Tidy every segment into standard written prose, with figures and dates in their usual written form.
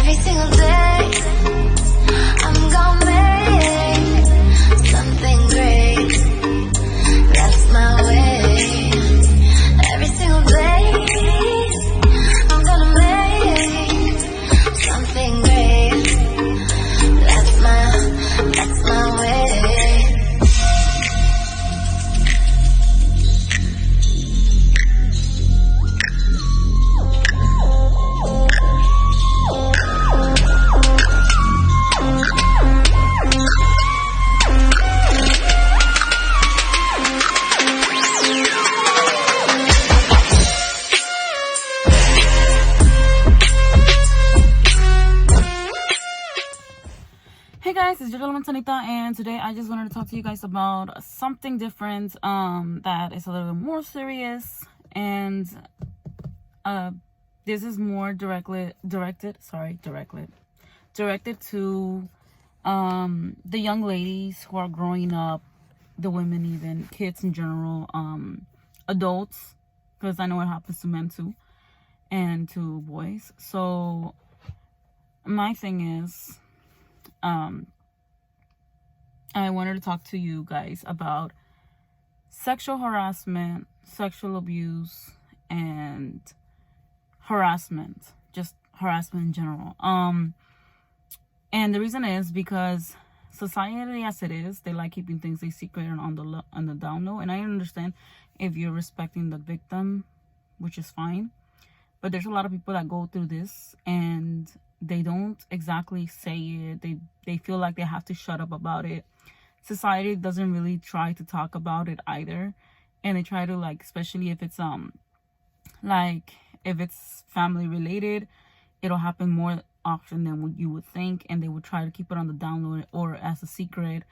Every single day, I'm gonna make something great. That's my way. Every single day, I'm gonna make something great. That's my way. Hey guys, it's your girl Anita, and today I just wanted to talk to you guys about something different that is a little bit more serious, and this is more directed to the young ladies who are growing up, the women, even kids in general, adults, because I know it happens to men too and to boys. So my thing is, I wanted to talk to you guys about sexual harassment, sexual abuse, and harassment, just harassment in general. And the reason is because society as it is, they like keeping things a secret and on the down low. And I understand if you're respecting the victim, which is fine. But there's a lot of people that go through this and they don't exactly say it. They feel like they have to shut up about it. Society doesn't really try to talk about it either. And they try to, like, especially if it's if it's family related, it'll happen more often than what you would think, and they would try to keep it on the down low or as a secret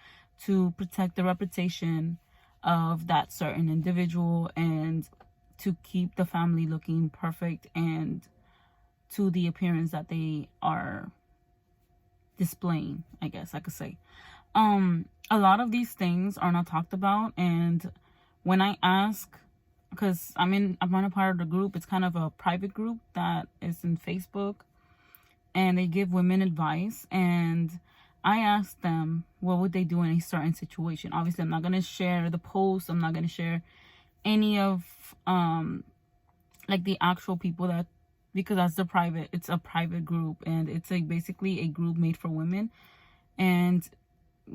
to protect the reputation of that certain individual and to keep the family looking perfect and to the appearance that they are displaying, I guess I could say. A lot of these things are not talked about, and when I ask, because I'm on a part of the group, it's kind of a private group that is in Facebook, and they give women advice, and I asked them what would they do in a certain situation. Obviously, I'm not going to share the post. I'm not going to share any of like the actual people that, because it's a private group, and it's basically a group made for women and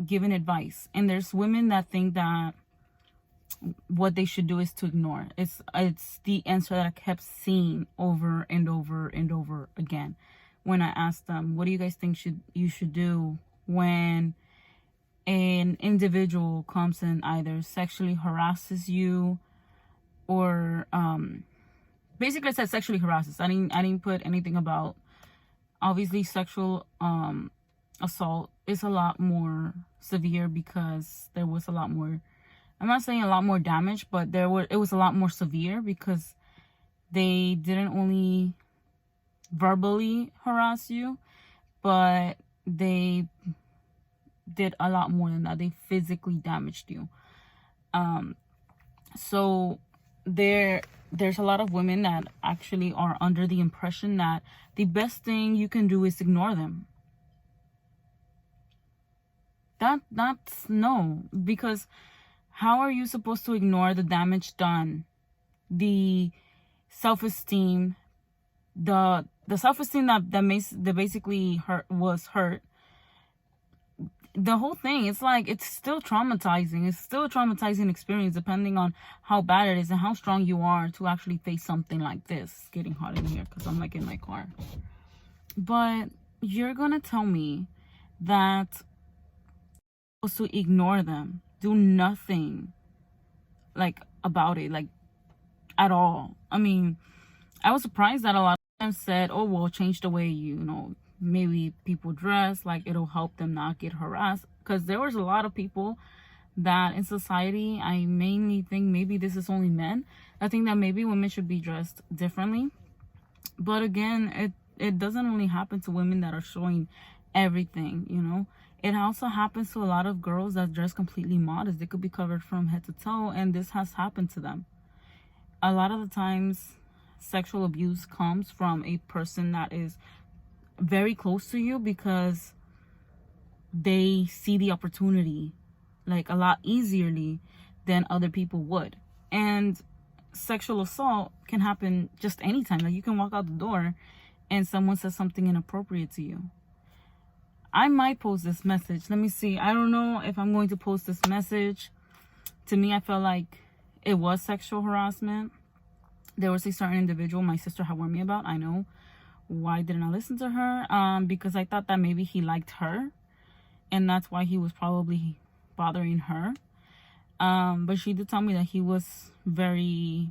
giving advice. And there's women that think that what they should do is to ignore. It's the answer that I kept seeing over and over and over again when I asked them, what do you guys think you should do when an individual comes and either sexually harasses you or basically I said sexually harasses. I didn't put anything about, obviously sexual assault is a lot more severe because there was a lot more, I'm not saying a lot more damage, but it was a lot more severe because they didn't only verbally harass you, but they did a lot more than that. They physically damaged you. So there's a lot of women that actually are under the impression that the best thing you can do is ignore them. That's no, because how are you supposed to ignore the damage done, the self-esteem, the self-esteem that basically was hurt? The whole thing, it's like, it's still traumatizing. It's still a traumatizing experience depending on how bad it is and how strong you are to actually face something like this. It's getting hot in here because I'm like in my car. But you're gonna tell me that I'm supposed to ignore them, do nothing like about it, like at all. I mean, I was surprised that a lot of them said, oh, well, change the way maybe people dress, like it'll help them not get harassed. Because there was a lot of people that in society, I mainly think maybe this is only men, I think that maybe women should be dressed differently. But again, it doesn't only happen to women that are showing everything, It also happens to a lot of girls that dress completely modest. They could be covered from head to toe, and this has happened to them. A lot of the times, sexual abuse comes from a person that is very close to you because they see the opportunity like a lot easierly than other people would. And sexual assault can happen just anytime. Like, you can walk out the door and someone says something inappropriate to you. I might post this message. Let me see. I don't know if I'm going to post this message. To me, I felt like it was sexual harassment. There was a certain individual my sister had warned me about. I know. Why didn't I listen to her? Because I thought that maybe he liked her, and that's why he was probably bothering her. But she did tell me that he was very,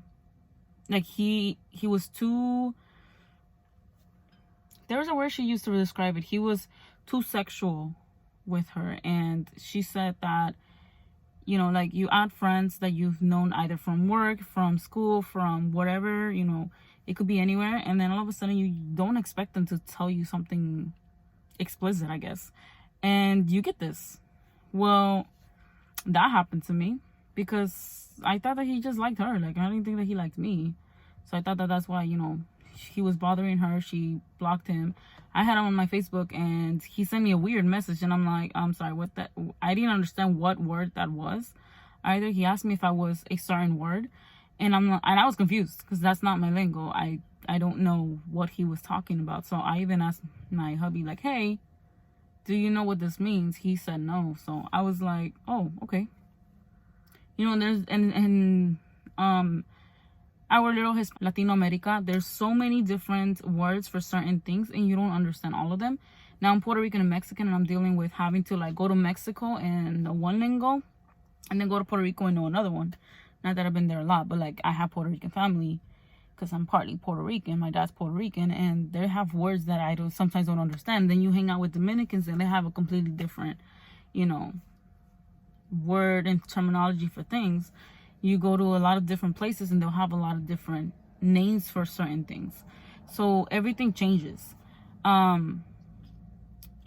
like, he was too, there was a word she used to describe it. He was too sexual with her. And she said that, you know, like, you add friends that you've known either from work, from school, from whatever, you know, it could be anywhere. And then all of a sudden you don't expect them to tell you something explicit, I guess. And you get this. Well, that happened to me because I thought that he just liked her. Like, I didn't think that he liked me. So I thought that that's why, you know, he was bothering her. She blocked him. I had him on my Facebook and he sent me a weird message. And I'm like, I'm sorry, what that? I didn't understand what word that was either. He asked me if I was a certain word. And I was confused because that's not my lingo. I don't know what he was talking about. So I even asked my hubby, like, hey, do you know what this means? He said no. So I was like, oh, okay. You know, there's in our little Latino America, there's so many different words for certain things and you don't understand all of them. Now I'm Puerto Rican and Mexican, and I'm dealing with having to like go to Mexico and know one lingo and then go to Puerto Rico and know another one. Not that I've been there a lot, but like I have Puerto Rican family because I'm partly Puerto Rican. My dad's Puerto Rican, and they have words that I sometimes don't understand. Then you hang out with Dominicans and they have a completely different, you know, word and terminology for things. You go to a lot of different places and they'll have a lot of different names for certain things. So everything changes. I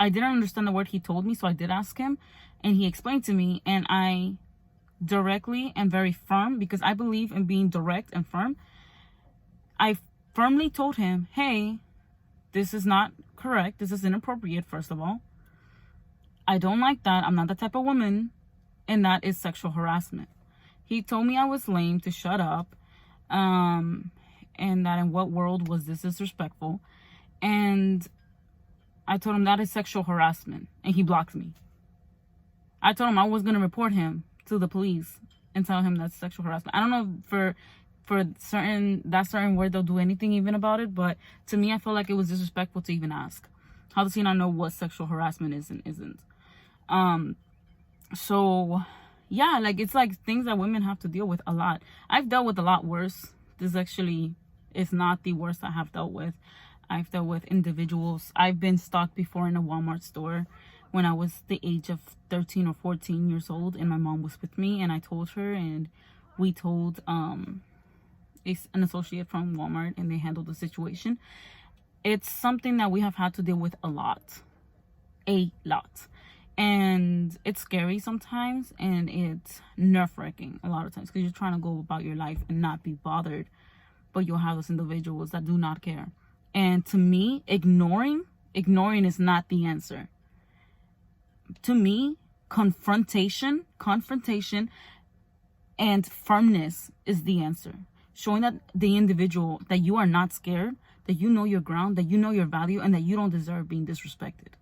didn't understand the word he told me, so I did ask him and he explained to me, and I directly and very firm, because I believe in being direct and firm. I firmly told him, hey, this is not correct. This is inappropriate, first of all. I don't like that. I'm not the type of woman, and that is sexual harassment. He told me I was lame, to shut up, and that in what world was this disrespectful. And I told him that is sexual harassment, and he blocked me. I told him I was going to report him to the police and tell him that's sexual harassment. I don't know for certain word they'll do anything even about it, but to me I feel like it was disrespectful to even ask. How does he not know what sexual harassment is and isn't? So yeah, like, it's like things that women have to deal with a lot. I've dealt with a lot worse. This actually is not the worst I have dealt with. I've dealt with individuals. I've been stalked before in a Walmart store when I was the age of 13 or 14 years old, and my mom was with me, and I told her, and we told an associate from Walmart, and they handled the situation. It's something that we have had to deal with a lot. And it's scary sometimes, and it's nerve-wracking a lot of times, because you're trying to go about your life and not be bothered, but you'll have those individuals that do not care. And to me, ignoring is not the answer. To me, confrontation and firmness is the answer. Showing that the individual that you are not scared, that you know your ground, that you know your value, and that you don't deserve being disrespected.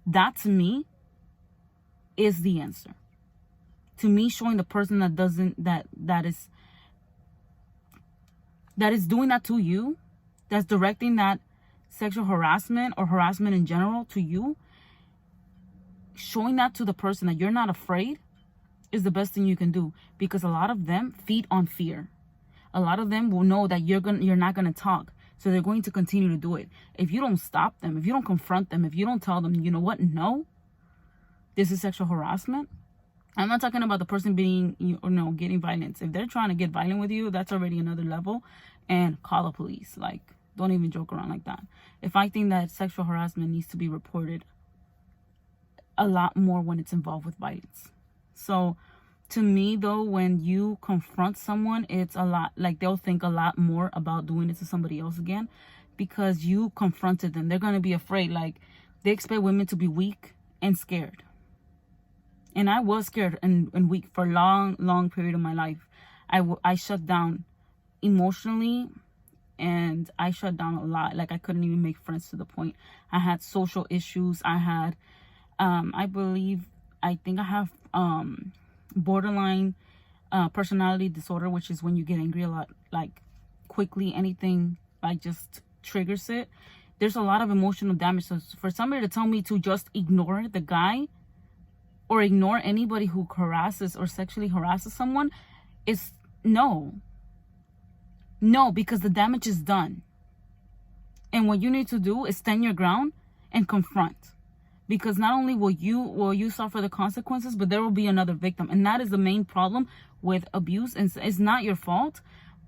That, to me, is the answer. To me, showing the person that is doing that to you, that's directing that sexual harassment or harassment in general to you, showing that to the person that you're not afraid is the best thing you can do, because a lot of them feed on fear. A lot of them will know that you're not gonna talk, so they're going to continue to do it. If you don't stop them, if you don't confront them, if you don't tell them, you know what, no, this is sexual harassment. I'm not talking about the person being, getting violence. If they're trying to get violent with you, that's already another level, and call the police. Like, don't even joke around like that. If I think that sexual harassment needs to be reported a lot more when it's involved with violence. So to me, though, when you confront someone, it's a lot, like, they'll think a lot more about doing it to somebody else again, because you confronted them. They're going to be afraid. Like, they expect women to be weak and scared. And I was scared and weak for a long period of my life. I shut down emotionally, and I shut down a lot. Like, I couldn't even make friends to the point. I had social issues. I had, I think I have borderline personality disorder, which is when you get angry a lot, like quickly, anything like just triggers it. There's a lot of emotional damage. So for somebody to tell me to just ignore the guy or ignore anybody who harasses or sexually harasses someone is no, because the damage is done. And what you need to do is stand your ground and confront, because not only will you suffer the consequences, but there will be another victim. And that is the main problem with abuse. And it's not your fault,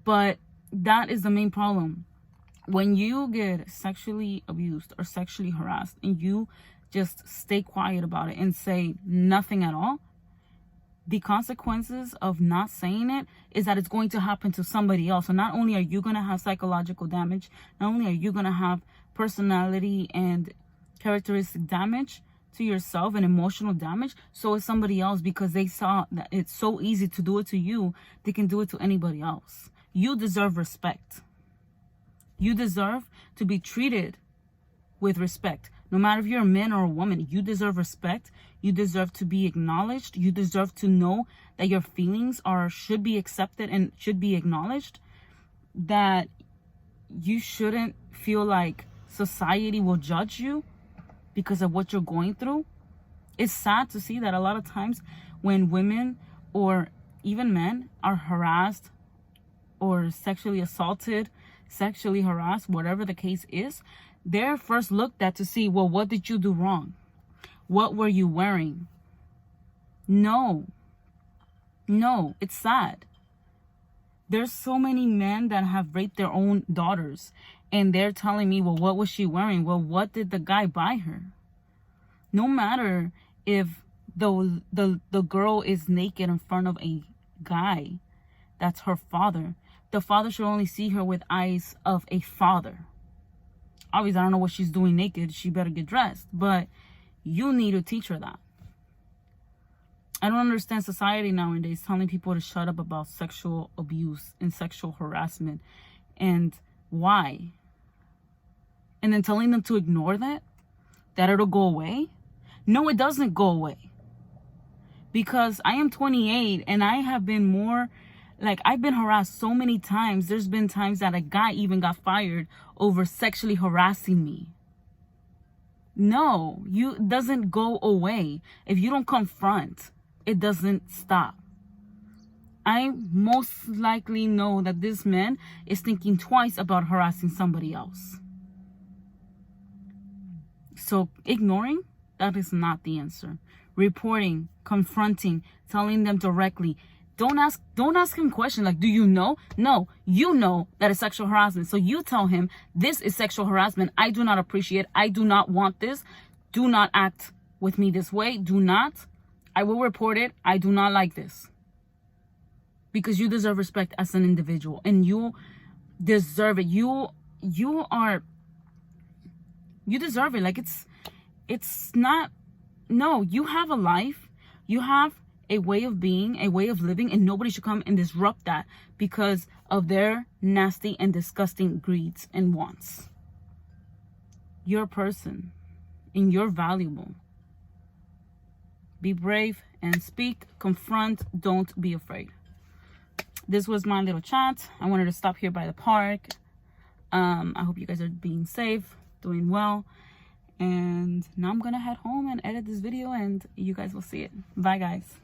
but that is the main problem. When you get sexually abused or sexually harassed and you just stay quiet about it and say nothing at all, the consequences of not saying it is that it's going to happen to somebody else. So not only are you going to have psychological damage, not only are you going to have personality and characteristic damage to yourself and emotional damage, so is somebody else, because they saw that it's so easy to do it to you, they can do it to anybody else. You deserve respect. You deserve to be treated with respect. No matter if you're a man or a woman, you deserve respect. You deserve to be acknowledged. You deserve to know that your feelings should be accepted and should be acknowledged. That you shouldn't feel like society will judge you because of what you're going through. It's sad to see that a lot of times when women or even men are harassed or sexually assaulted, sexually harassed, whatever the case is, they're first looked at to see, well, what did you do wrong? What were you wearing? No, it's sad. There's so many men that have raped their own daughters, and they're telling me, well, what was she wearing? Well, what did the guy buy her? No matter if the girl is naked in front of a guy, that's her father. The father should only see her with eyes of a father. Obviously, I don't know what she's doing naked. She better get dressed. But you need to teach her that. I don't understand society nowadays telling people to shut up about sexual abuse and sexual harassment. And why? And then telling them to ignore that it'll go away. No, it doesn't go away. Because I am 28 and I have been I've been harassed so many times. There's been times that a guy even got fired over sexually harassing me. No, it doesn't go away. If you don't confront, it doesn't stop. I most likely know that this man is thinking twice about harassing somebody else. So ignoring, that is not the answer. Reporting, confronting, telling them directly. Don't ask him questions like, do you know? No, you know that it's sexual harassment. So you tell him, this is sexual harassment. I do not appreciate. I do not want this. Do not act with me this way. Do not. I will report it. I do not like this. Because you deserve respect as an individual. And you deserve it. You deserve it. Like, it's not. No, you have a life. You have a way of being, a way of living, and nobody should come and disrupt that because of their nasty and disgusting greeds and wants. You're a person and you're valuable. Be brave and speak, confront, don't be afraid. This was my little chat. I wanted to stop here by the park. I hope you guys are being safe, doing well. And now I'm gonna head home and edit this video and you guys will see it. Bye guys.